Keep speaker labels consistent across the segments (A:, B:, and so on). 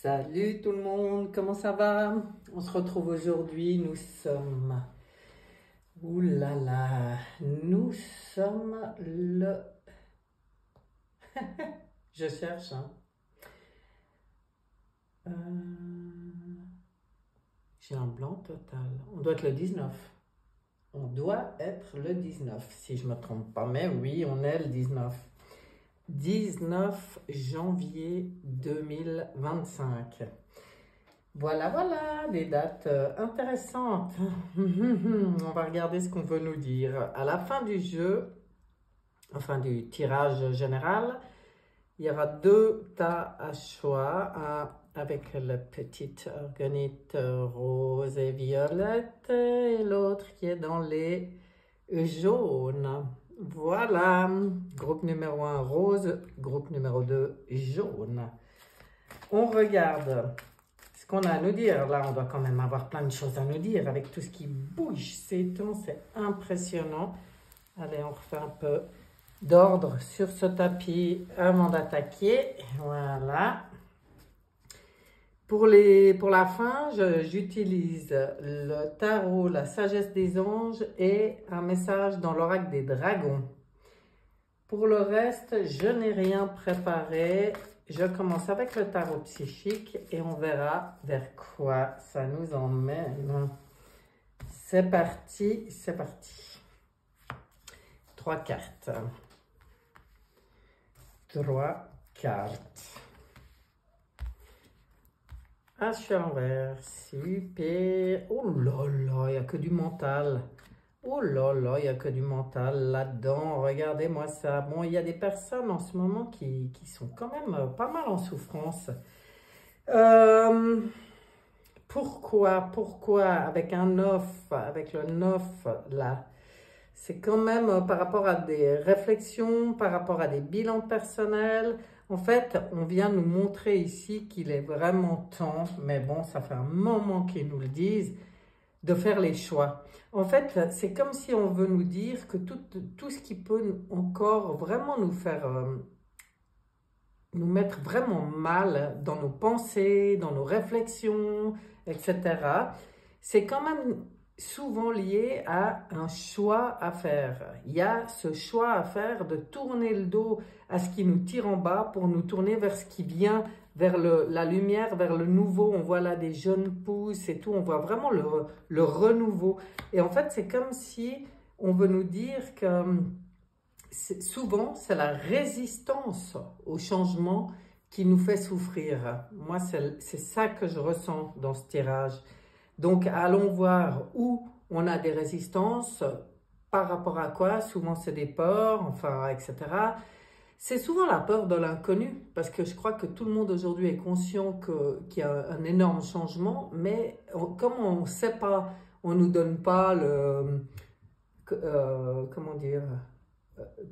A: Salut tout le monde, comment ça va? On se retrouve aujourd'hui, nous sommes... Ouh là là, nous sommes le... Je cherche, hein. Euh, J'ai un blanc total. On doit être le 19. On doit être le 19, si je ne me trompe pas. Mais oui, on est le 19. 19 janvier 2025. Voilà, voilà, des dates intéressantes. On va regarder ce qu'on veut nous dire. À la fin du jeu, enfin du tirage général, il y aura deux tas à choix, un avec la petite organite rose et violette et l'autre qui est dans les jaunes. Voilà, groupe numéro 1 rose, groupe numéro 2 jaune. On regarde ce qu'on a à nous dire. Là, on doit quand même avoir plein de choses à nous dire avec tout ce qui bouge. C'est impressionnant. Allez, on refait un peu d'ordre sur ce tapis avant d'attaquer. Voilà. Pour la fin, j'utilise le tarot, la sagesse des anges et un message dans l'oracle des dragons. Pour le reste, je n'ai rien préparé. Je commence avec le tarot psychique et on verra vers quoi ça nous emmène. C'est parti, c'est parti. 3 cartes. 3 cartes. Ah, je suis à l'envers. Super. Oh là là, il n'y a que du mental. Oh là là, il n'y a que du mental là-dedans. Regardez-moi ça. Bon, il y a des personnes en ce moment qui sont quand même pas mal en souffrance. Pourquoi avec un 9, avec le 9 là, c'est quand même par rapport à des réflexions, par rapport à des bilans personnels. En fait, on vient nous montrer ici qu'il est vraiment temps, mais bon, ça fait un moment qu'ils nous le disent, de faire les choix. En fait, c'est comme si on veut nous dire que tout ce qui peut encore vraiment nous faire, nous mettre vraiment mal dans nos pensées, dans nos réflexions, etc., c'est quand même souvent lié à un choix à faire. Il y a ce choix à faire de tourner le dos à ce qui nous tire en bas pour nous tourner vers ce qui vient, vers la lumière, vers le nouveau. On voit là des jeunes pousses et tout, on voit vraiment le renouveau. Et en fait, c'est comme si on veut nous dire que souvent, c'est la résistance au changement qui nous fait souffrir. Moi, c'est ça que je ressens dans ce tirage. Donc, allons voir où on a des résistances, par rapport à quoi. Souvent, c'est des peurs, enfin, etc. C'est souvent la peur de l'inconnu, parce que je crois que tout le monde aujourd'hui est conscient qu'il y a un énorme changement, mais comme on ne sait pas, on ne nous donne pas comment dire,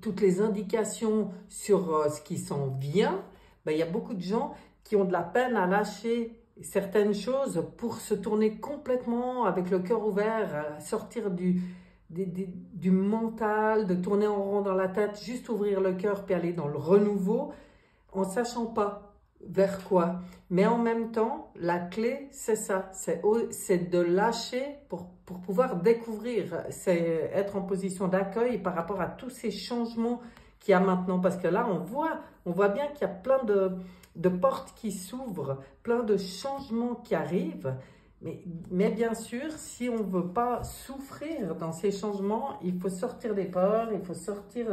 A: toutes les indications sur ce qui s'en vient, ben, il y a beaucoup de gens qui ont de la peine à lâcher certaines choses pour se tourner complètement avec le cœur ouvert, sortir du mental, de tourner en rond dans la tête, juste ouvrir le cœur puis aller dans le renouveau en sachant pas vers quoi. Mais en même temps, la clé, c'est ça, c'est de lâcher pour pouvoir découvrir, c'est être en position d'accueil par rapport à tous ces changements qu'il y a maintenant. Parce que là, on voit bien qu'il y a plein de portes qui s'ouvrent, plein de changements qui arrivent. Mais bien sûr, si on ne veut pas souffrir dans ces changements, il faut sortir des peurs, il faut sortir,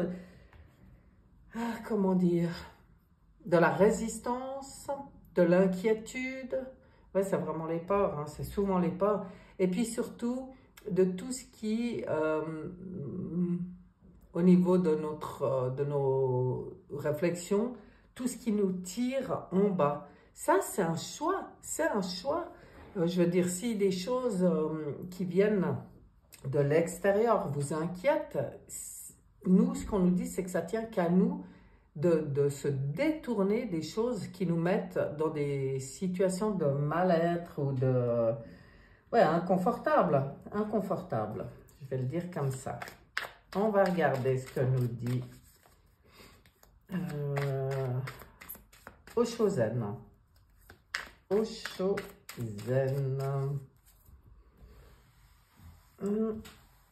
A: comment dire, de la résistance, de l'inquiétude. Ouais, c'est vraiment les peurs, hein, c'est souvent les peurs. Et puis surtout, de tout ce qui, au niveau de nos réflexions, tout ce qui nous tire en bas. Ça, c'est un choix, c'est un choix. Je veux dire, si des choses qui viennent de l'extérieur vous inquiètent, nous, ce qu'on nous dit, c'est que ça tient qu'à nous de se détourner des choses qui nous mettent dans des situations de mal-être ou de... Ouais, inconfortable. Je vais le dire comme ça. On va regarder ce que nous dit Oshozen. Osho Zen.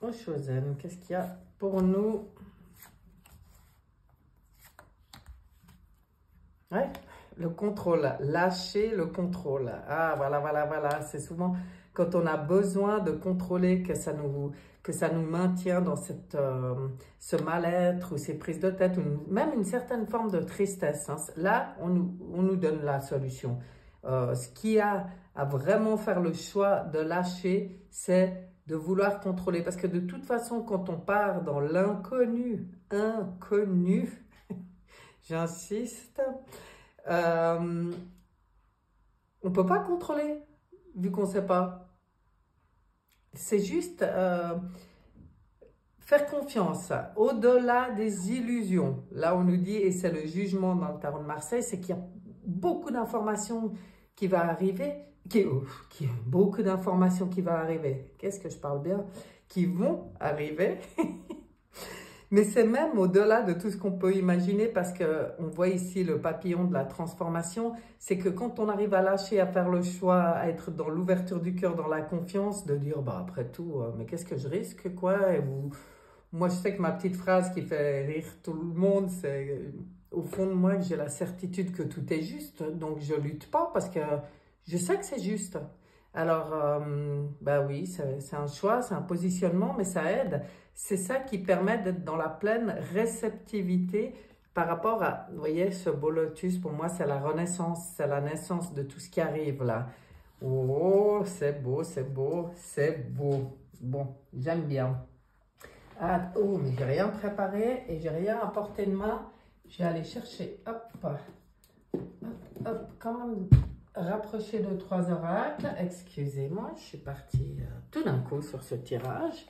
A: Osho Zen, qu'est-ce qu'il y a pour nous? Ouais, le contrôle, lâcher le contrôle. Ah, voilà. C'est souvent quand on a besoin de contrôler que ça nous maintient dans ce mal-être ou ces prises de tête, ou même une certaine forme de tristesse. Hein. Là, on nous donne la solution. Ce qui a à vraiment faire le choix de lâcher, c'est de vouloir contrôler. Parce que de toute façon, quand on part dans l'inconnu, j'insiste, on ne peut pas contrôler, vu qu'on ne sait pas. C'est juste faire confiance, au-delà des illusions. Là, on nous dit, et c'est le jugement dans le tarot de Marseille, c'est qu'il y a beaucoup d'informations qui vont arriver, beaucoup d'informations qui vont arriver. Qu'est-ce que je parle bien? Qui vont arriver. Mais c'est même au-delà de tout ce qu'on peut imaginer, parce qu'on voit ici le papillon de la transformation, c'est que quand on arrive à lâcher, à faire le choix, à être dans l'ouverture du cœur, dans la confiance, de dire, bah après tout, mais qu'est-ce que je risque, quoi? Et moi, je sais que ma petite phrase qui fait rire tout le monde, c'est au fond de moi que j'ai la certitude que tout est juste, donc je lutte pas, parce que je sais que c'est juste. Alors, bah oui, c'est un choix, c'est un positionnement, mais ça aide. C'est ça qui permet d'être dans la pleine réceptivité par rapport à, vous voyez, ce beau lotus, pour moi, c'est la renaissance, c'est la naissance de tout ce qui arrive là. Oh, c'est beau. Bon, j'aime bien. Ah, oh, mais j'ai rien préparé et j'ai rien à portée de main. Je vais aller chercher, hop, quand même rapprocher 2-3 oracles. Excusez-moi, je suis partie tout d'un coup sur ce tirage.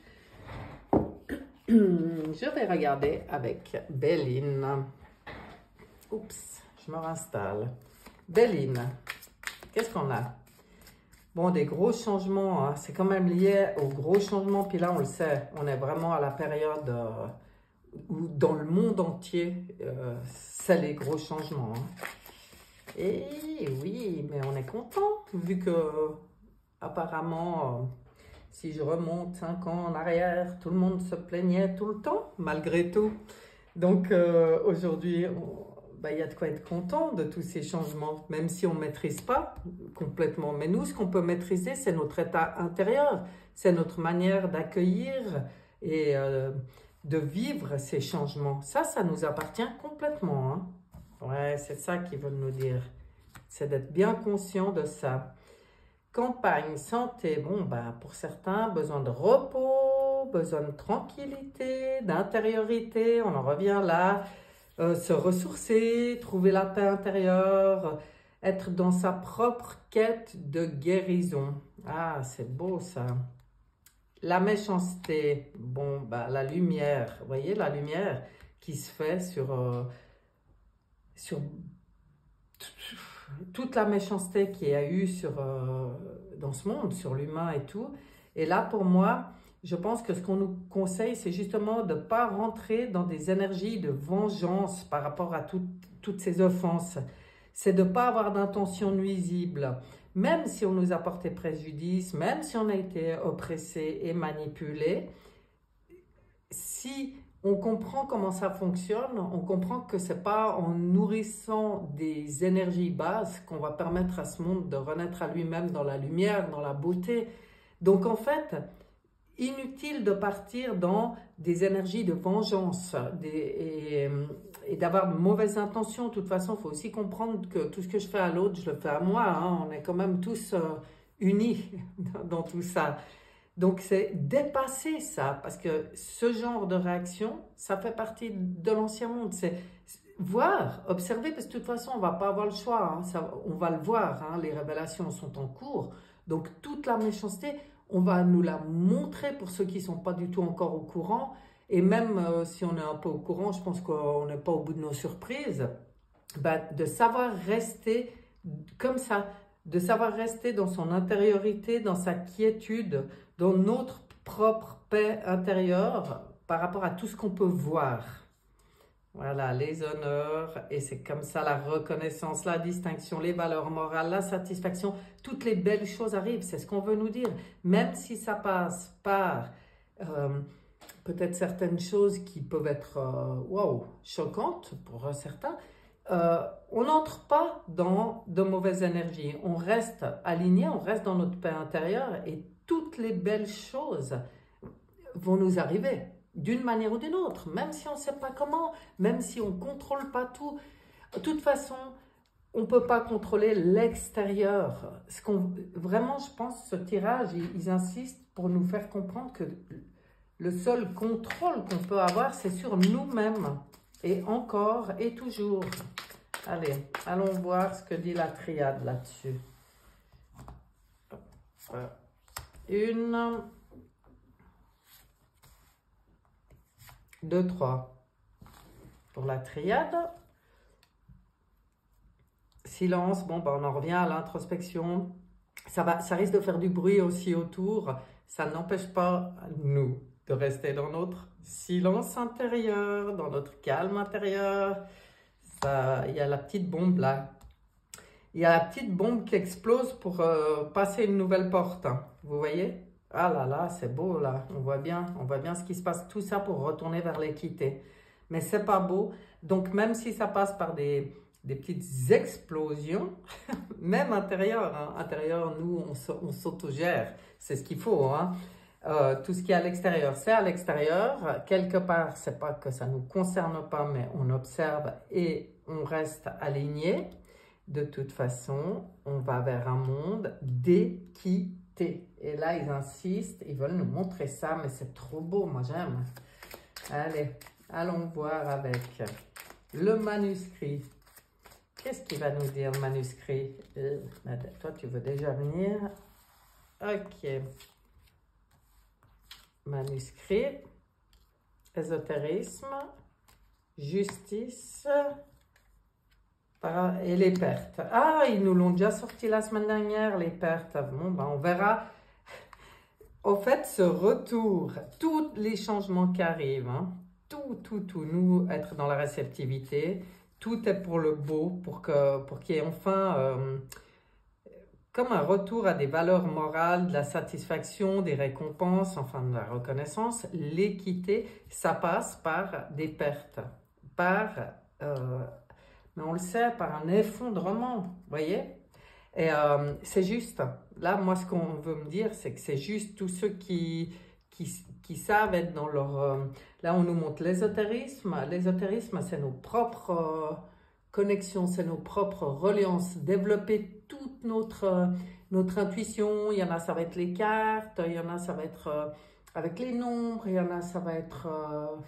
A: Je vais regarder avec Béline. Oups, je me réinstalle. Béline, qu'est-ce qu'on a? Bon, des gros changements, hein. C'est quand même lié aux gros changements. Puis là, on le sait, on est vraiment à la période où dans le monde entier, c'est les gros changements. Hein. Et oui, mais on est content, vu que apparemment... Si je remonte 5 ans en arrière, tout le monde se plaignait tout le temps, malgré tout. Donc aujourd'hui, il y a de quoi être content de tous ces changements, même si on ne maîtrise pas complètement. Mais nous, ce qu'on peut maîtriser, c'est notre état intérieur, c'est notre manière d'accueillir et de vivre ces changements. Ça nous appartient complètement. Hein. Ouais, c'est ça qu'ils veulent nous dire. C'est d'être bien conscient de ça. Campagne, santé, bon, pour certains, besoin de repos, besoin de tranquillité, d'intériorité, on en revient là, se ressourcer, trouver la paix intérieure, être dans sa propre quête de guérison. Ah, c'est beau ça. La méchanceté, bon, la lumière, vous voyez la lumière qui se fait sur toute la méchanceté qu'il y a eu dans ce monde, sur l'humain et tout. Et là, pour moi, je pense que ce qu'on nous conseille, c'est justement de ne pas rentrer dans des énergies de vengeance par rapport à toutes ces offenses. C'est de ne pas avoir d'intention nuisible. Même si on nous a porté préjudice, même si on a été oppressé et manipulé, si on comprend comment ça fonctionne, on comprend que ce n'est pas en nourrissant des énergies basses qu'on va permettre à ce monde de renaître à lui-même dans la lumière, dans la beauté. Donc en fait, inutile de partir dans des énergies de vengeance et d'avoir de mauvaises intentions. De toute façon, il faut aussi comprendre que tout ce que je fais à l'autre, je le fais à moi. Hein. On est quand même tous unis dans tout ça. Donc, c'est dépasser ça, parce que ce genre de réaction, ça fait partie de l'ancien monde. C'est voir, observer, parce que de toute façon, on ne va pas avoir le choix. Hein. On va le voir, hein. Les révélations sont en cours. Donc, toute la méchanceté, on va nous la montrer pour ceux qui ne sont pas du tout encore au courant. Et même si on est un peu au courant, je pense qu'on n'est pas au bout de nos surprises, de savoir rester comme ça, de savoir rester dans son intériorité, dans sa quiétude, dans notre propre paix intérieure par rapport à tout ce qu'on peut voir. Voilà, les honneurs, et c'est comme ça la reconnaissance, la distinction, les valeurs morales, la satisfaction, toutes les belles choses arrivent, c'est ce qu'on veut nous dire. Même si ça passe par peut-être certaines choses qui peuvent être waouh, choquantes pour certains, on n'entre pas dans de mauvaises énergies, on reste aligné, on reste dans notre paix intérieure et toutes les belles choses vont nous arriver d'une manière ou d'une autre, même si on ne sait pas comment, même si on ne contrôle pas tout. De toute façon, on ne peut pas contrôler l'extérieur. Vraiment, je pense, ce tirage, ils insistent pour nous faire comprendre que le seul contrôle qu'on peut avoir, c'est sur nous-mêmes. Et encore et toujours. Allez, allons voir ce que dit la triade là-dessus. 1, 2, 3. Pour la triade. Silence, bon, ben, on en revient à l'introspection. Ça risque de faire du bruit aussi autour. Ça n'empêche pas nous de rester dans notre silence intérieur, dans notre calme intérieur. Il y a la petite bombe là. Il y a la petite bombe qui explose pour passer une nouvelle porte. Hein. Vous voyez? Ah là là, c'est beau là. On voit bien ce qui se passe. Tout ça pour retourner vers l'équité. Mais c'est pas beau. Donc même si ça passe par des petites explosions, même intérieur, hein. Intérieur, nous, on s'autogère. C'est ce qu'il faut, hein. Tout ce qui est à l'extérieur, c'est à l'extérieur. Quelque part, c'est pas que ça nous concerne pas, mais on observe et on reste aligné. De toute façon, on va vers un monde d'équité. Et là, ils insistent, ils veulent nous montrer ça, mais c'est trop beau, moi j'aime. Allez, allons voir avec le manuscrit. Qu'est-ce qu'il va nous dire, le manuscrit? Toi, tu veux déjà venir? Ok. Manuscrit, ésotérisme, justice et les pertes. Ah, ils nous l'ont déjà sorti la semaine dernière, les pertes. Bon, ben, on verra. Au fait, ce retour, tous les changements qui arrivent, hein, tout, nous, être dans la réceptivité, tout est pour le beau, pour qu'il y ait enfin... comme un retour à des valeurs morales, de la satisfaction, des récompenses, enfin de la reconnaissance, l'équité, ça passe par des pertes, mais on le sait, par un effondrement, vous voyez? Et c'est juste, là, moi, ce qu'on veut me dire, c'est que c'est juste tous ceux qui savent être dans leur... là, on nous montre l'ésotérisme. L'ésotérisme, c'est nos propres... connexion, c'est nos propres reliances, développer toute notre intuition. Il y en a, ça va être les cartes, il y en a, ça va être avec les nombres, il y en a, ça va être,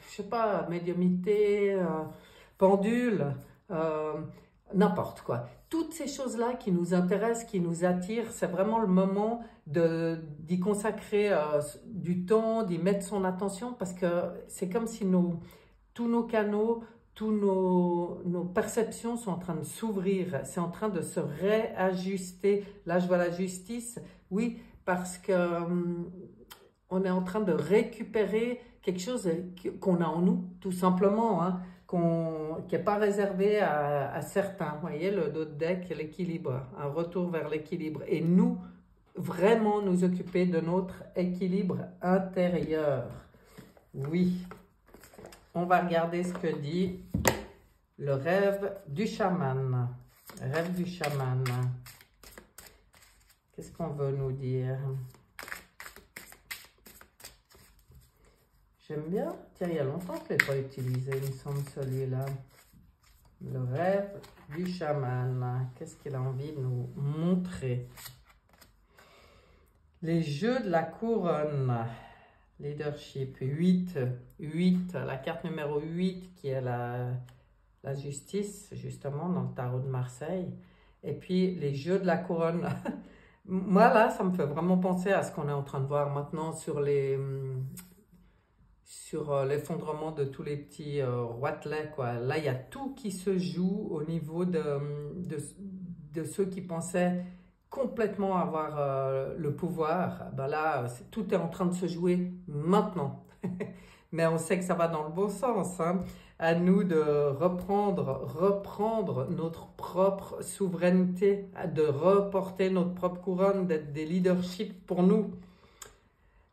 A: je sais pas, médiumnité, pendule, n'importe quoi. Toutes ces choses-là qui nous intéressent, qui nous attirent, c'est vraiment le moment d'y consacrer du temps, d'y mettre son attention, parce que c'est comme si tous nos canaux, tous nos perceptions sont en train de s'ouvrir, c'est en train de se réajuster. Là, je vois la justice, oui, parce que on est en train de récupérer quelque chose qu'on a en nous, tout simplement, hein, qui n'est pas réservé à certains. Vous voyez, le dos de deck, l'équilibre, un retour vers l'équilibre. Et nous, vraiment nous occuper de notre équilibre intérieur. Oui. On va regarder ce que dit le rêve du chaman. Rêve du chaman. Qu'est-ce qu'on veut nous dire? J'aime bien. Tiens, il y a longtemps que je ne l'ai pas utilisé, il me semble, celui-là. Le rêve du chaman. Qu'est-ce qu'il a envie de nous montrer? Les jeux de la couronne. Leadership, 8, la carte numéro 8 qui est la justice, justement, dans le tarot de Marseille. Et puis, les jeux de la couronne. Moi, là, ça me fait vraiment penser à ce qu'on est en train de voir maintenant sur l'effondrement de tous les petits roitelets, quoi. Là, il y a tout qui se joue au niveau de ceux qui pensaient complètement avoir le pouvoir. Ben là, tout est en train de se jouer maintenant. Mais on sait que ça va dans le bon sens, hein. à nous de reprendre notre propre souveraineté, de reporter notre propre couronne, d'être des leaderships pour nous.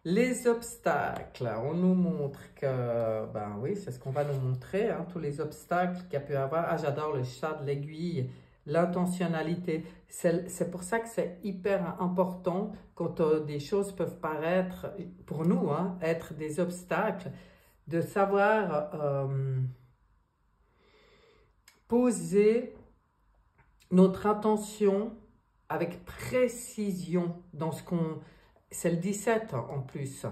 A: Les obstacles, on nous montre que, ben oui, c'est ce qu'on va nous montrer, hein, tous les obstacles qu'il y a pu avoir. Ah, j'adore le chat de l'aiguille, l'intentionnalité. C'est pour ça que c'est hyper important quand des choses peuvent paraître, pour nous, hein, être des obstacles, de savoir poser notre intention avec précision dans ce qu'on... C'est le 17 en plus,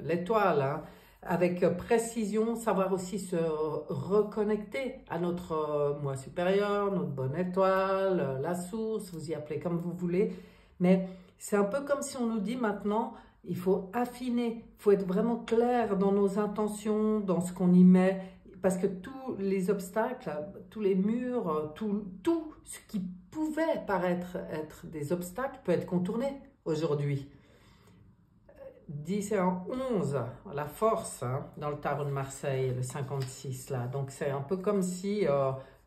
A: l'étoile, hein, avec précision, savoir aussi se reconnecter à notre moi supérieur, notre bonne étoile, la source, vous y appelez comme vous voulez. Mais c'est un peu comme si on nous dit maintenant, il faut affiner, il faut être vraiment clair dans nos intentions, dans ce qu'on y met. Parce que tous les obstacles, tous les murs, tout ce qui pouvait paraître être des obstacles peut être contourné aujourd'hui. 10 et 11, la force, hein, dans le tarot de Marseille, le 56 là. Donc c'est un peu comme si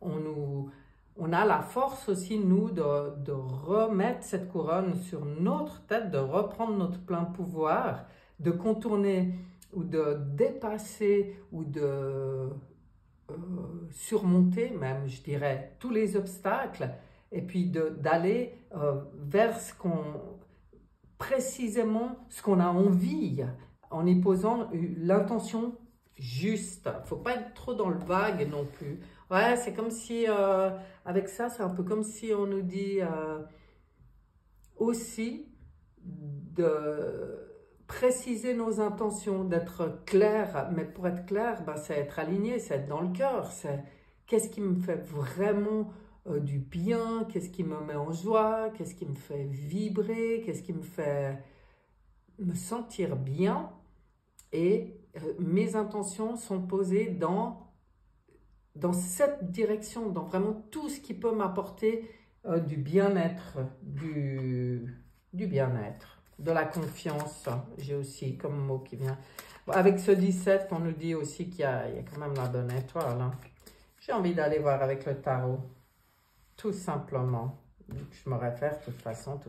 A: on a la force aussi, nous, de remettre cette couronne sur notre tête, de reprendre notre plein pouvoir, de contourner ou de dépasser ou de surmonter même, je dirais, tous les obstacles et puis d'aller vers ce qu'on... précisément ce qu'on a envie, en y posant l'intention juste. Il ne faut pas être trop dans le vague non plus. Ouais, c'est comme si, avec ça, c'est un peu comme si on nous dit aussi de préciser nos intentions, d'être clair. Mais pour être clair, ben, c'est être aligné, c'est être dans le cœur. C'est qu'est-ce qui me fait vraiment du bien, qu'est-ce qui me met en joie, qu'est-ce qui me fait vibrer, qu'est-ce qui me fait me sentir bien. Et mes intentions sont posées dans cette direction, dans vraiment tout ce qui peut m'apporter du bien-être, du bien-être, de la confiance. J'ai aussi comme mot qui vient. Avec ce 17, on nous dit aussi qu'il y a quand même la bonne étoile. Hein. J'ai envie d'aller voir avec le tarot. Tout simplement, je me réfère de toute façon,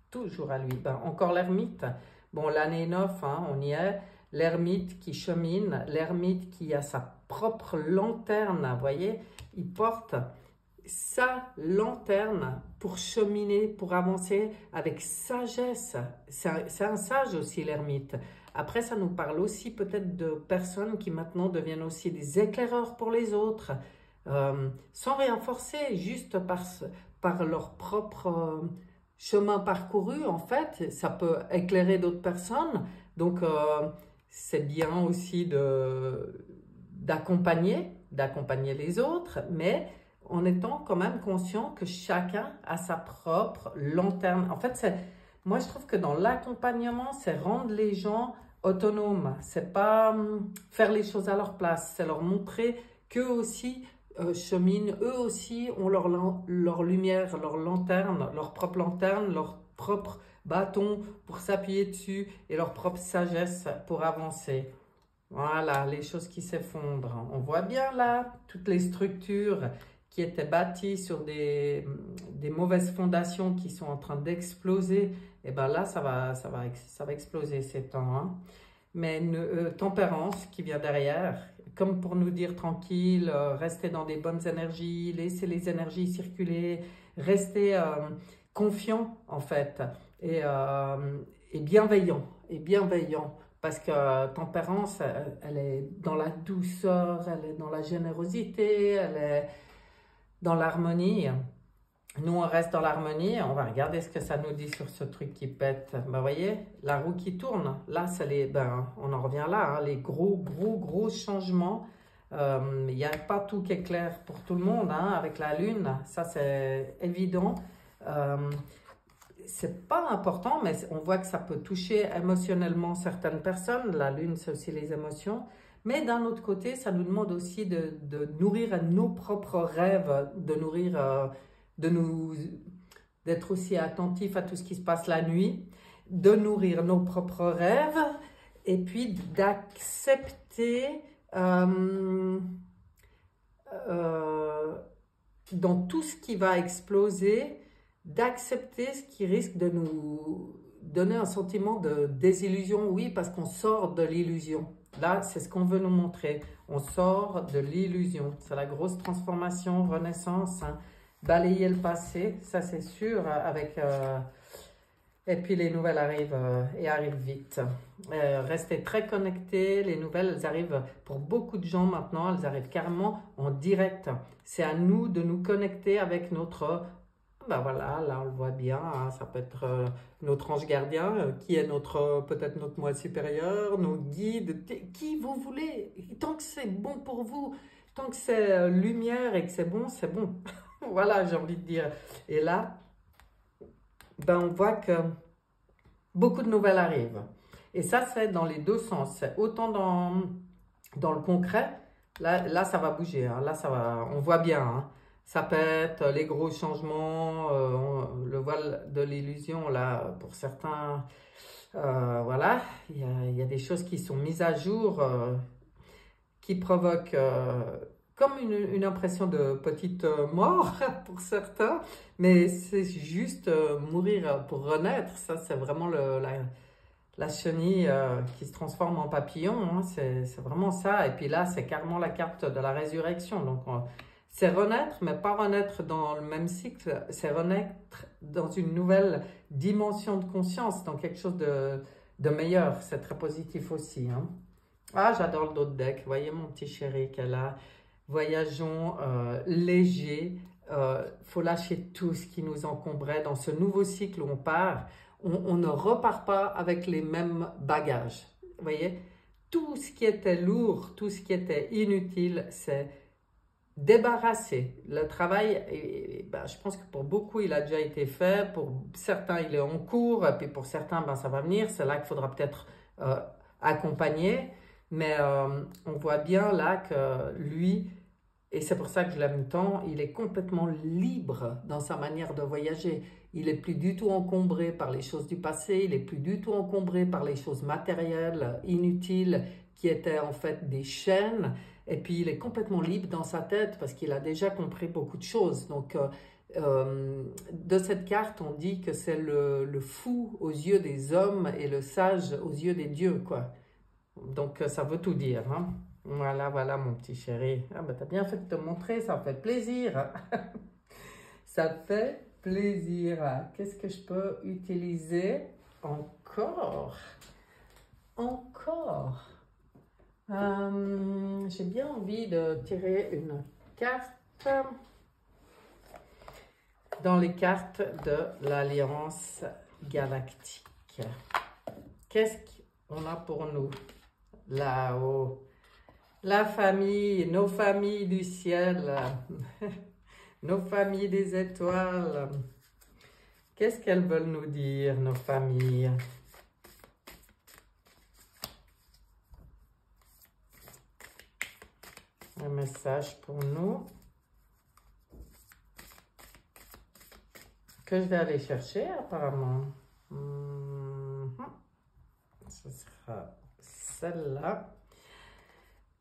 A: toujours à lui. Ben, encore l'ermite, bon l'année 9, hein, on y est, l'ermite qui chemine, l'ermite qui a sa propre lanterne, vous voyez, il porte sa lanterne pour cheminer, pour avancer avec sagesse. C'est un sage aussi l'ermite. Après, ça nous parle aussi peut-être de personnes qui maintenant deviennent aussi des éclaireurs pour les autres. Sans rien forcer, juste par leur propre chemin parcouru, en fait, ça peut éclairer d'autres personnes. Donc, c'est bien aussi d'accompagner les autres, mais en étant quand même conscient que chacun a sa propre lanterne. En fait, moi, je trouve que dans l'accompagnement, c'est rendre les gens autonomes. C'est pas faire les choses à leur place, c'est leur montrer qu'eux aussi cheminent, eux aussi ont leur lumière, leur lanterne, leur propre bâton pour s'appuyer dessus et leur propre sagesse pour avancer. Voilà, les choses qui s'effondrent. On voit bien là, toutes les structures qui étaient bâties sur des mauvaises fondations qui sont en train d'exploser. Et bien là, ça va exploser ces temps. Hein. Mais une tempérance qui vient derrière, comme pour nous dire tranquille, restez dans des bonnes énergies, laissez les énergies circuler, restez confiant en fait, et bienveillant, parce que tempérance, elle est dans la douceur, elle est dans la générosité, elle est dans l'harmonie. Nous, on reste dans l'harmonie, on va regarder ce que ça nous dit sur ce truc qui pète. Ben, vous voyez, la roue qui tourne, là, on en revient là, hein, les gros changements. Il n'y a pas tout qui est clair pour tout le monde, hein, avec la lune, ça c'est évident. C'est pas important, mais on voit que ça peut toucher émotionnellement certaines personnes. La lune, c'est aussi les émotions. Mais d'un autre côté, ça nous demande aussi de nourrir nos propres rêves, d'être aussi attentif à tout ce qui se passe la nuit, de nourrir nos propres rêves et puis d'accepter dans tout ce qui va exploser, d'accepter ce qui risque de nous donner un sentiment de désillusion. Oui, parce qu'on sort de l'illusion. Là, c'est ce qu'on veut nous montrer. On sort de l'illusion. C'est la grosse transformation, renaissance, hein. Balayer le passé, ça c'est sûr, avec... et puis les nouvelles arrivent et arrivent vite. Restez très connectés, les nouvelles, elles arrivent pour beaucoup de gens maintenant, elles arrivent carrément en direct. C'est à nous de nous connecter avec notre... Ben voilà, là on le voit bien, hein, ça peut être notre ange gardien, qui est peut-être notre moi supérieur, nos guides, qui vous voulez. Tant que c'est bon pour vous, tant que c'est lumière et que c'est bon, c'est bon. Voilà, j'ai envie de dire. Et là, ben on voit que beaucoup de nouvelles arrivent. Et ça, c'est dans les deux sens. C'est autant dans le concret, là ça va bouger, hein. Là, ça va, on voit bien, hein. Ça peut être les gros changements, le voile de l'illusion, là, pour certains, voilà, il y a des choses qui sont mises à jour, qui provoquent comme une impression de petite mort pour certains, mais c'est juste mourir pour renaître. Ça, c'est vraiment la chenille qui se transforme en papillon, hein. C'est vraiment ça. Et puis là, c'est carrément la carte de la résurrection. Donc, c'est renaître, mais pas renaître dans le même cycle, c'est renaître dans une nouvelle dimension de conscience, dans quelque chose de meilleur. C'est très positif aussi, hein. Ah, j'adore le dos de deck. Vous voyez mon petit chéri qu'elle a. Voyageons léger. Faut lâcher tout ce qui nous encombrait dans ce nouveau cycle où on part. On ne repart pas avec les mêmes bagages. Vous voyez, tout ce qui était lourd, tout ce qui était inutile, c'est débarrassé. Le travail, ben, je pense que pour beaucoup, il a déjà été fait. Pour certains, il est en cours. Et puis pour certains, ben, ça va venir. C'est là qu'il faudra peut-être accompagner. Mais on voit bien là que lui, et c'est pour ça que je l'aime tant, il est complètement libre dans sa manière de voyager. Il n'est plus du tout encombré par les choses du passé, il n'est plus du tout encombré par les choses matérielles, inutiles, qui étaient en fait des chaînes. Et puis il est complètement libre dans sa tête parce qu'il a déjà compris beaucoup de choses. Donc de cette carte, on dit que c'est le fou aux yeux des hommes et le sage aux yeux des dieux, quoi. Donc, ça veut tout dire, hein. Voilà, voilà, mon petit chéri. Ah, ben, t'as bien fait de te montrer, ça me fait plaisir. Ça fait plaisir. Qu'est-ce que je peux utiliser encore? Encore. J'ai bien envie de tirer une carte dans les cartes de l'Alliance Galactique. Qu'est-ce qu'on a pour nous là-haut? La famille, nos familles du ciel, nos familles des étoiles. Qu'est-ce qu'elles veulent nous dire, nos familles? Un message pour nous que je vais aller chercher apparemment. Ce sera celle-là.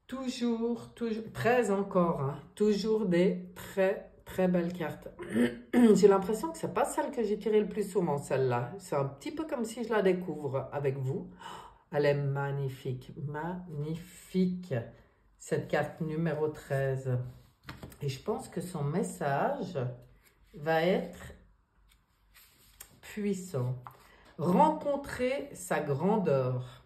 A: Toujours, 13 encore, hein, toujours des très belles cartes. J'ai l'impression que c'est pas celle que j'ai tirée le plus souvent, celle-là. C'est un petit peu comme si je la découvre avec vous. Elle est magnifique, magnifique, cette carte numéro 13. Et je pense que son message va être puissant. Rencontrer sa grandeur.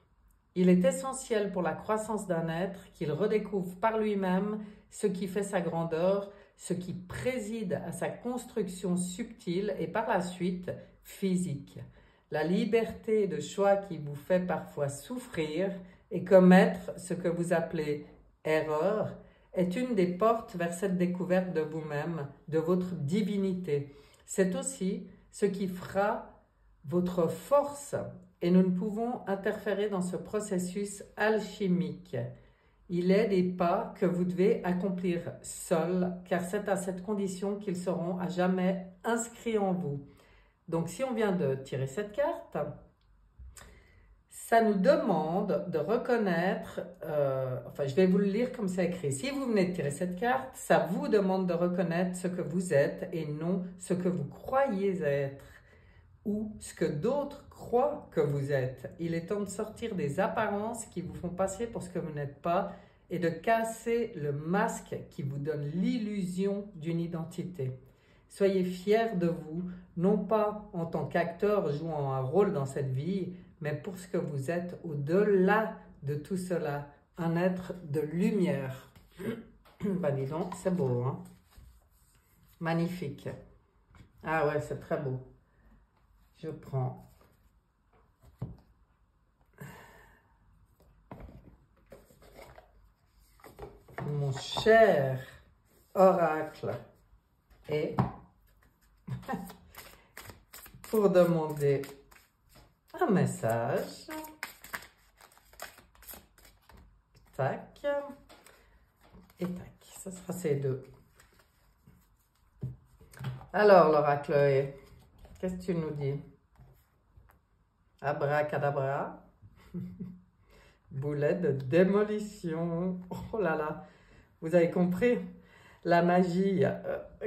A: Il est essentiel pour la croissance d'un être qu'il redécouvre par lui-même ce qui fait sa grandeur, ce qui préside à sa construction subtile et par la suite physique. La liberté de choix qui vous fait parfois souffrir et commettre ce que vous appelez erreur est une des portes vers cette découverte de vous-même, de votre divinité. C'est aussi ce qui fera votre force. Et nous ne pouvons interférer dans ce processus alchimique. Il est des pas que vous devez accomplir seul, car c'est à cette condition qu'ils seront à jamais inscrits en vous. Donc, si on vient de tirer cette carte, Ça nous demande de reconnaître, enfin je vais vous le lire comme c'est écrit. Si vous venez de tirer cette carte, ça vous demande de reconnaître ce que vous êtes et non ce que vous croyez être ou ce que d'autres croient que vous êtes. Il est temps de sortir des apparences qui vous font passer pour ce que vous n'êtes pas et de casser le masque qui vous donne l'illusion d'une identité. Soyez fiers de vous, non pas en tant qu'acteur jouant un rôle dans cette vie, mais pour ce que vous êtes au-delà de tout cela, un être de lumière. Ben dis donc, c'est beau, hein? Magnifique. Ah ouais, c'est très beau. Je prends mon cher oracle et pour demander un message. Tac. Et tac. Ce sera ces deux. Alors, l'oracle, qu'est-ce que tu nous dis? Abracadabra. Boulet de démolition. Oh là là. Vous avez compris? La magie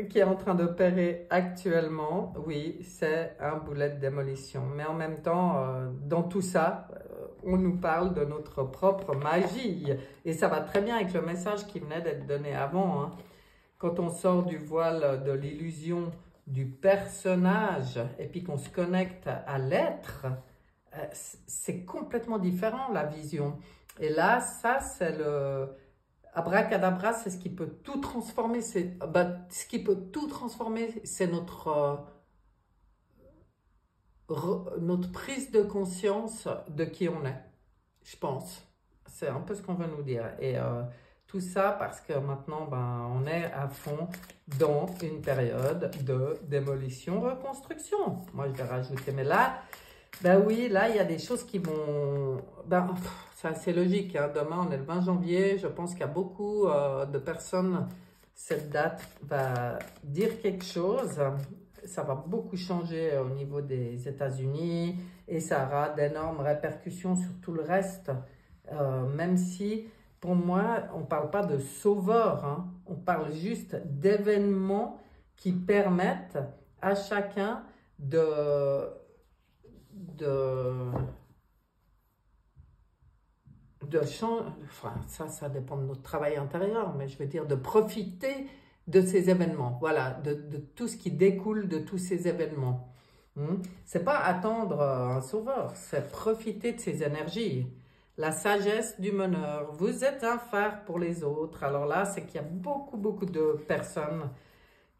A: qui est en train d'opérer actuellement, oui, c'est un boulet de démolition. Mais en même temps, dans tout ça, on nous parle de notre propre magie. Et ça va très bien avec le message qui venait d'être donné avant. Hein. Quand on sort du voile de l'illusion du personnage et puis qu'on se connecte à l'être, c'est complètement différent la vision. Et là, ça, c'est le... Abracadabra, c'est ce qui peut tout transformer. Ce qui peut tout transformer, c'est notre prise de conscience de qui on est, je pense. C'est un peu ce qu'on veut nous dire. Et tout ça parce que maintenant, ben, on est à fond dans une période de démolition-reconstruction. Moi, je vais rajouter, mais là, ben oui, là, il y a des choses qui vont... Ben, c'est assez logique. Hein. Demain, on est le 20 janvier. Je pense qu'il y a beaucoup de personnes, cette date va dire quelque chose. Ça va beaucoup changer au niveau des États-Unis et ça aura d'énormes répercussions sur tout le reste. Même si, pour moi, on ne parle pas de sauveur. Hein. On parle juste d'événements qui permettent à chacun de changer, enfin ça dépend de notre travail intérieur, mais je veux dire de profiter de ces événements, voilà, de tout ce qui découle de tous ces événements. C'est pas attendre un sauveur, c'est profiter de ces énergies. La sagesse du meneur, vous êtes un phare pour les autres. Alors là, c'est qu'il y a beaucoup de personnes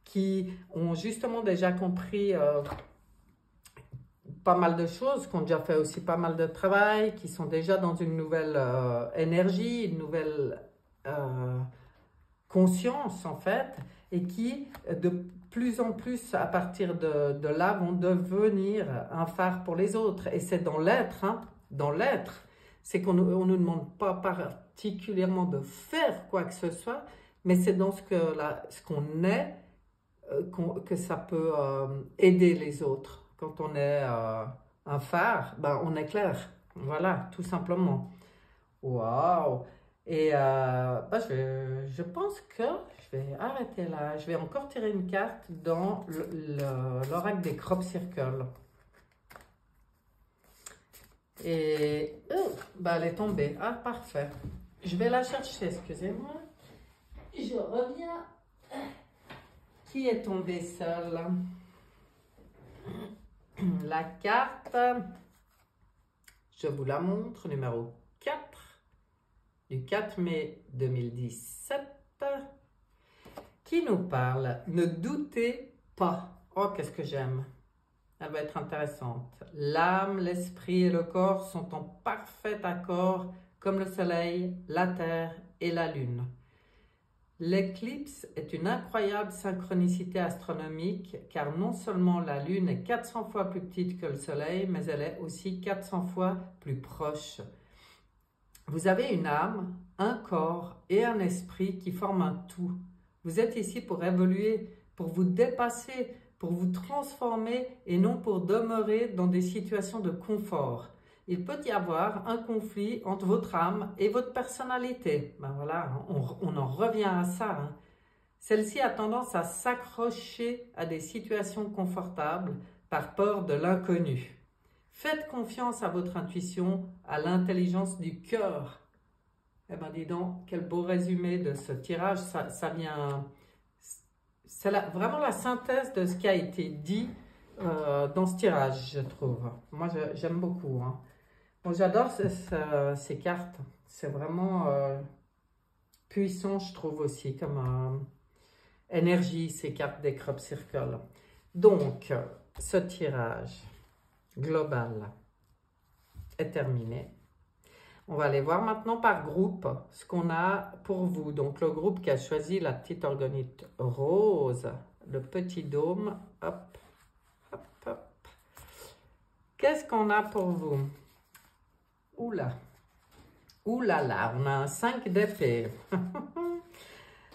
A: qui ont justement déjà compris pas mal de choses, qui ont déjà fait aussi pas mal de travail, qui sont déjà dans une nouvelle énergie, une nouvelle conscience en fait, et qui de plus en plus à partir de là vont devenir un phare pour les autres. Et c'est dans l'être, hein, dans l'être, c'est qu'on ne nous demande pas particulièrement de faire quoi que ce soit, mais c'est dans ce qu'on est que ça peut aider les autres. Quand on est un phare, ben on éclaire. Voilà, tout simplement. Waouh! Et ben je pense que je vais arrêter là. Je vais encore tirer une carte dans l'oracle des crop circles. Et ben elle est tombée. Ah, parfait. Je vais la chercher, excusez-moi. Je reviens. Qui est tombé seul? La carte, je vous la montre, numéro 4, du 4 mai 2017, qui nous parle « Ne doutez pas ». Oh, qu'est-ce que j'aime. Elle va être intéressante. L'âme, l'esprit et le corps sont en parfait accord comme le soleil, la terre et la lune. L'éclipse est une incroyable synchronicité astronomique car non seulement la Lune est 400 fois plus petite que le Soleil, mais elle est aussi 400 fois plus proche. Vous avez une âme, un corps et un esprit qui forment un tout. Vous êtes ici pour évoluer, pour vous dépasser, pour vous transformer et non pour demeurer dans des situations de confort. il peut y avoir un conflit entre votre âme et votre personnalité. Ben voilà, on en revient à ça. Hein. Celle-ci a tendance à s'accrocher à des situations confortables par peur de l'inconnu. Faites confiance à votre intuition, à l'intelligence du cœur. Eh bien, dis donc, quel beau résumé de ce tirage. Ça vient... C'est vraiment la synthèse de ce qui a été dit dans ce tirage, je trouve. Moi, j'aime beaucoup. Hein. Bon, j'adore ces cartes. C'est vraiment puissant, je trouve aussi, comme énergie, ces cartes des Crop Circle. Donc, ce tirage global est terminé. On va aller voir maintenant par groupe ce qu'on a pour vous. Donc, le groupe qui a choisi la petite orgonite rose, le petit dôme, hop, hop, hop. Qu'est-ce qu'on a pour vous? Oula, oula là, on a un 5 d'épée.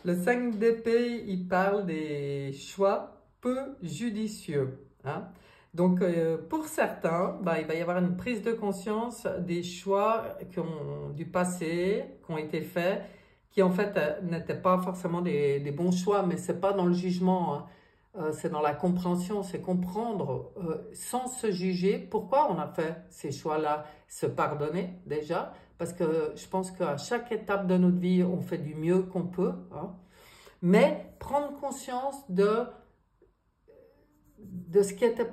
A: Le 5 d'épée, il parle des choix peu judicieux. Hein? Donc, pour certains, bah, il va y avoir une prise de conscience des choix du passé, qui ont été faits, qui en fait n'étaient pas forcément des bons choix, mais ce n'est pas dans le jugement, hein. C'est dans la compréhension, c'est comprendre sans se juger pourquoi on a fait ces choix-là, se pardonner déjà, parce que je pense qu'à chaque étape de notre vie, on fait du mieux qu'on peut, hein. Mais prendre conscience de ce qui était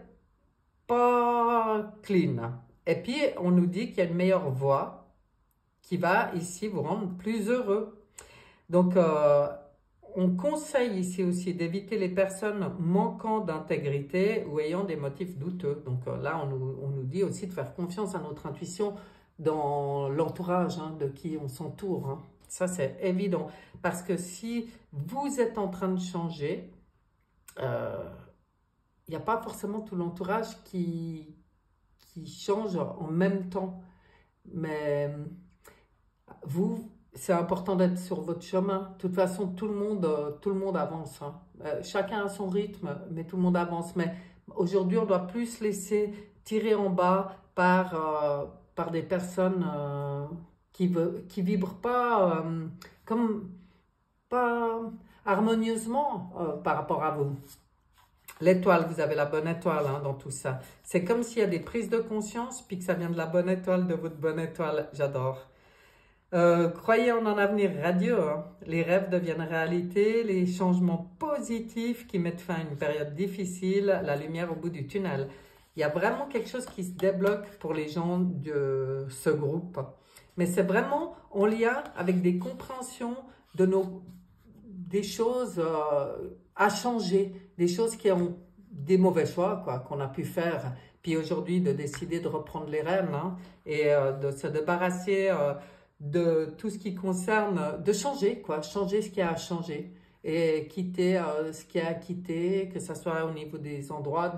A: pas clean. Et puis, on nous dit qu'il y a une meilleure voie qui va ici vous rendre plus heureux. Donc, on conseille ici aussi d'éviter les personnes manquant d'intégrité ou ayant des motifs douteux. Donc là, on nous dit aussi de faire confiance à notre intuition dans l'entourage, hein, de qui on s'entoure. Hein. Ça, c'est évident. Parce que si vous êtes en train de changer, il n'y a pas forcément tout l'entourage qui change en même temps. Mais vous, c'est important d'être sur votre chemin. De toute façon, tout le monde avance. Hein. Chacun a son rythme, mais tout le monde avance. Mais aujourd'hui, on doit plus se laisser tirer en bas par des personnes qui vibrent pas pas harmonieusement par rapport à vous. L'étoile, vous avez la bonne étoile, hein, dans tout ça. C'est comme s'il y a des prises de conscience, puis que ça vient de la bonne étoile, de votre bonne étoile. J'adore. Croyez en un avenir radieux. Hein. Les rêves deviennent réalité, les changements positifs qui mettent fin à une période difficile, la lumière au bout du tunnel. Il y a vraiment quelque chose qui se débloque pour les gens de ce groupe. Mais c'est vraiment en lien avec des compréhensions de des choses à changer, des choses qui ont des mauvais choix qu'on a pu faire. Puis aujourd'hui, de décider de reprendre les rênes, hein, et de se débarrasser de tout ce qui concerne, de changer, changer ce qui a à changer et quitter ce qui a à quitter, que ce soit au niveau des endroits,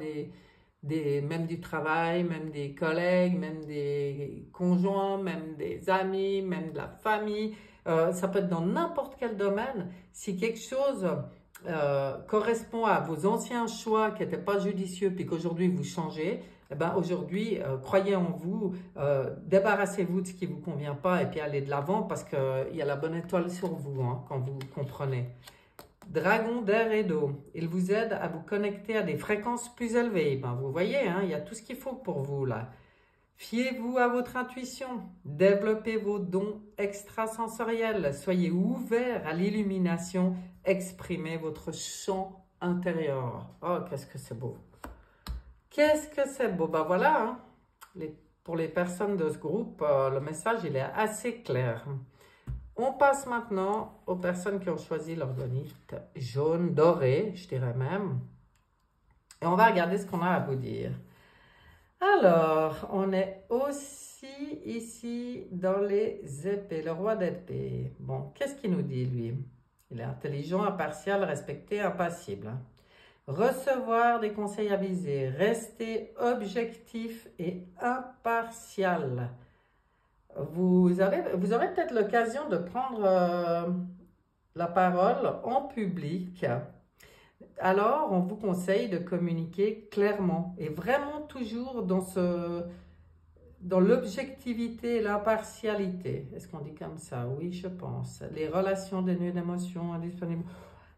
A: même du travail, même des collègues, même des conjoints, même des amis, même de la famille. Ça peut être dans n'importe quel domaine. Si quelque chose correspond à vos anciens choix qui n'étaient pas judicieux, puis qu'aujourd'hui vous changez, eh ben aujourd'hui, croyez en vous, débarrassez-vous de ce qui ne vous convient pas et puis allez de l'avant parce qu'il y a la bonne étoile sur vous, hein, quand vous comprenez. Dragon d'air et d'eau, il vous aide à vous connecter à des fréquences plus élevées. Ben, vous voyez, hein, il y a tout ce qu'il faut pour vous là. Fiez-vous à votre intuition, développez vos dons extrasensoriels, soyez ouverts à l'illumination, exprimez votre chant intérieur. Oh, qu'est-ce que c'est beau! Qu'est-ce que c'est beau! Ben voilà, hein, pour les personnes de ce groupe, le message il est assez clair. On passe maintenant aux personnes qui ont choisi l'orgonite jaune, doré, je dirais même. Et on va regarder ce qu'on a à vous dire. Alors, on est aussi ici dans les épées, le roi d'épée. Bon, qu'est-ce qu'il nous dit, lui? Il est intelligent, impartial, respecté, impassible. Hein. Recevoir des conseils avisés, rester objectif et impartial. Vous aurez peut-être l'occasion de prendre la parole en public. Alors, on vous conseille de communiquer clairement et vraiment toujours dans dans l'objectivité et l'impartialité. Est-ce qu'on dit comme ça? Oui, je pense. Les relations dénuées d'émotions, indisponibles.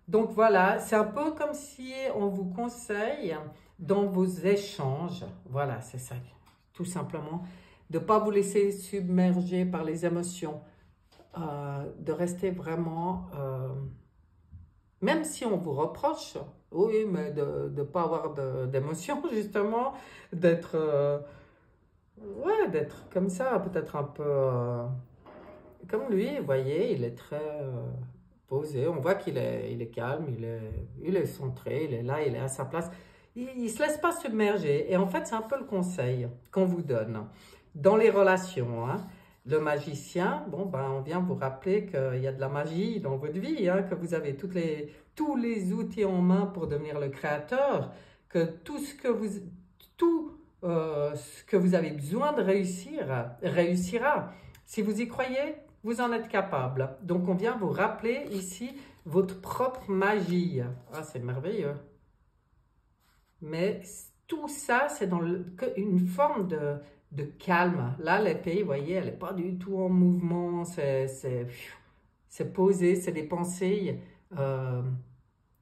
A: Donc voilà, c'est un peu comme si on vous conseille dans vos échanges, voilà, c'est ça, tout simplement, de ne pas vous laisser submerger par les émotions, de rester vraiment, même si on vous reproche, oui, mais de ne pas avoir d'émotions, justement, d'être ouais, d'être comme ça, peut-être un peu comme lui, vous voyez, il est très posé, on voit il est calme, il est centré, il est là, il est à sa place. Il ne se laisse pas submerger. Et en fait, c'est un peu le conseil qu'on vous donne dans les relations. Hein. Le magicien, bon, ben, on vient vous rappeler qu'il y a de la magie dans votre vie, hein, que vous avez tous les outils en main pour devenir le créateur, que tout ce que vous avez besoin de réussir, réussira. Si vous y croyez, vous en êtes capable. Donc, on vient vous rappeler ici votre propre magie. Ah, c'est merveilleux. Mais tout ça, c'est dans une forme de calme. Là, l'épée, vous voyez, elle n'est pas du tout en mouvement. C'est posé, c'est des pensées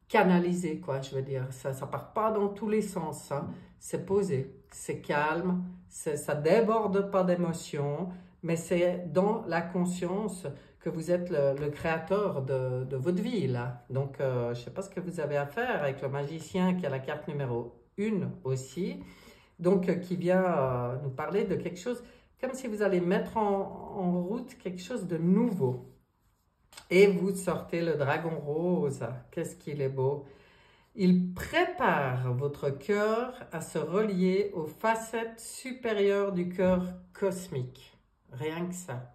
A: canalisées, quoi, je veux dire. Ça ne part pas dans tous les sens. Hein. C'est posé, c'est calme, ça déborde pas d'émotions, mais c'est dans la conscience que vous êtes le créateur de votre vie, là. Donc, je ne sais pas ce que vous avez à faire avec le magicien qui a la carte numéro 1 aussi, donc qui vient nous parler de quelque chose, comme si vous allez mettre en route quelque chose de nouveau. Et vous sortez le dragon rose, qu'est-ce qu'il est beau! Il prépare votre cœur à se relier aux facettes supérieures du cœur cosmique. Rien que ça.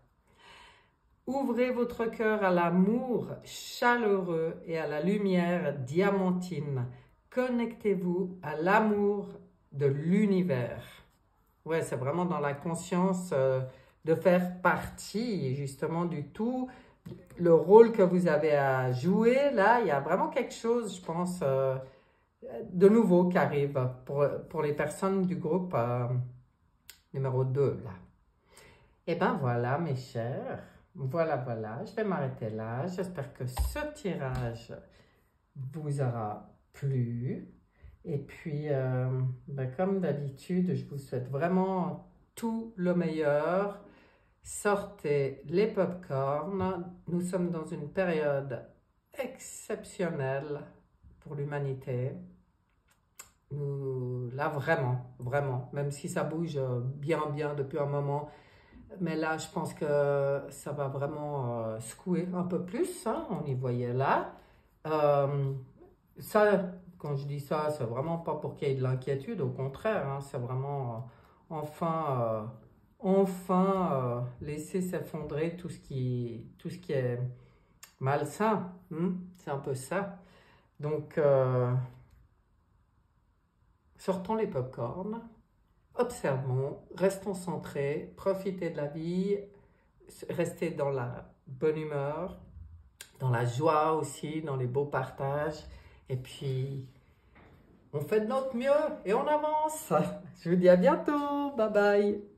A: Ouvrez votre cœur à l'amour chaleureux et à la lumière diamantine. Connectez-vous à l'amour de l'univers. Ouais, c'est vraiment dans la conscience de faire partie justement du tout. Le rôle que vous avez à jouer, là, il y a vraiment quelque chose, je pense, de nouveau qui arrive pour les personnes du groupe numéro 2, là. Et ben voilà, mes chers. Voilà, je vais m'arrêter là. J'espère que ce tirage vous aura plu. Et puis, ben, comme d'habitude, je vous souhaite vraiment tout le meilleur. Sortez les pop-corn. Nous sommes dans une période exceptionnelle pour l'humanité. Là, vraiment, même si ça bouge bien depuis un moment, mais là, je pense que ça va vraiment secouer un peu plus, hein, on y voyait là. Ça, quand je dis ça, c'est vraiment pas pour qu'il y ait de l'inquiétude, au contraire, hein, c'est vraiment enfin laisser s'effondrer tout ce qui est malsain, c'est un peu ça. Donc, sortons les pop-corn. Observons, restons centrés, profitez de la vie, restez dans la bonne humeur, dans la joie aussi, dans les beaux partages. Et puis, on fait de notre mieux et on avance. Je vous dis à bientôt. Bye bye.